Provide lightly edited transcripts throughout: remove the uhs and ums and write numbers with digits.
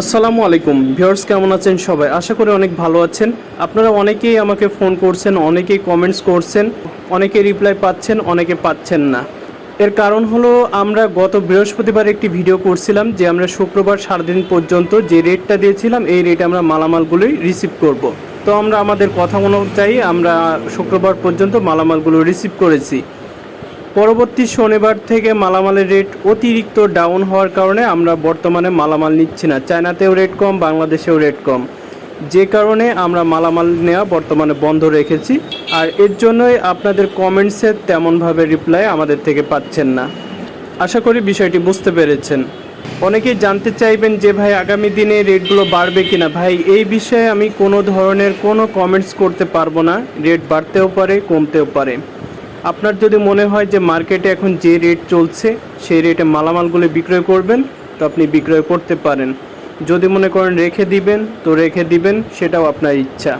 আসসালামু আলাইকুম ভিউয়ার্স, কেমন আছেন সবাই? আশা করি অনেক ভালো আছেন। আপনারা অনেকেই আমাকে ফোন করছেন, অনেকেই কমেন্টস করছেন, অনেকে রিপ্লাই পাচ্ছেন, অনেকে পাচ্ছেন না। এর কারণ হলো আমরা গত বৃহস্পতিবার একটি ভিডিও করছিলাম যে আমরা শুক্রবার সারাদিন পর্যন্ত যে রেটটা দিয়েছিলাম এই রেটে আমরা মালামালগুলোই রিসিভ করব। তো আমরা আমাদের কথা অনুযায়ী আমরা শুক্রবার পর্যন্ত মালামালগুলো রিসিভ করেছি। পরবর্তী শনিবার থেকে মালামালের রেট অতিরিক্ত ডাউন হওয়ার কারণে আমরা বর্তমানে মালামাল নিচ্ছি না। চায়নাতেও রেট কম, বাংলাদেশেও রেট কম, যে কারণে আমরা মালামাল নেওয়া বর্তমানে বন্ধ রেখেছি। আর এর জন্যই আপনাদের কমেন্টসে তেমনভাবে রিপ্লাই আমাদের থেকে পাচ্ছেন না। আশা করি বিষয়টি বুঝতে পেরেছেন। অনেকেই জানতে চাইবেন যে ভাই আগামী দিনে রেটগুলো বাড়বে কিনা। ভাই এই বিষয়ে আমি কোনো ধরনের কোনো কমেন্টস করতে পারবো না। রেট বাড়তেও পারে, কমতেও পারে। আপনার যদি মনে হয় যে মার্কেটে এখন যে রেট চলছে সেই রেটে মালামালগুলো বিক্রয় করবেন তো আপনি বিক্রয় করতে পারেন। যদি মনে করেন রেখে দিবেন তো রেখে দিবেন, সেটাও আপনার ইচ্ছা।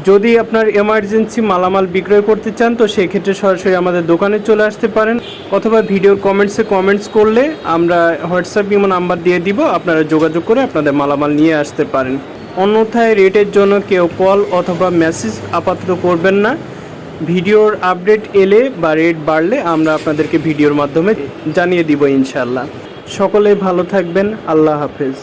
যদি আপনার এমার্জেন্সি মালামাল বিক্রয় করতে চান তো সেই ক্ষেত্রে সরাসরি আমাদের দোকানে চলে আসতে পারেন, অথবা ভিডিওর কমেন্টসে কমেন্টস করলে আমরা হোয়াটসঅ্যাপ ইমো নাম্বার দিয়ে দিব, আপনারা যোগাযোগ করে আপনাদের মালামাল নিয়ে আসতে পারেন। অন্যথায় রেটের জন্য কেউ কল অথবা মেসেজ আপাতত করবেন না। ভিডিওর আপডেট এলে বা রেট বাড়লে আমরা আপনাদেরকে ভিডিওর মাধ্যমে জানিয়ে দিব ইনশাআল্লাহ। সকলে ভালো থাকবেন। আল্লাহ হাফেজ।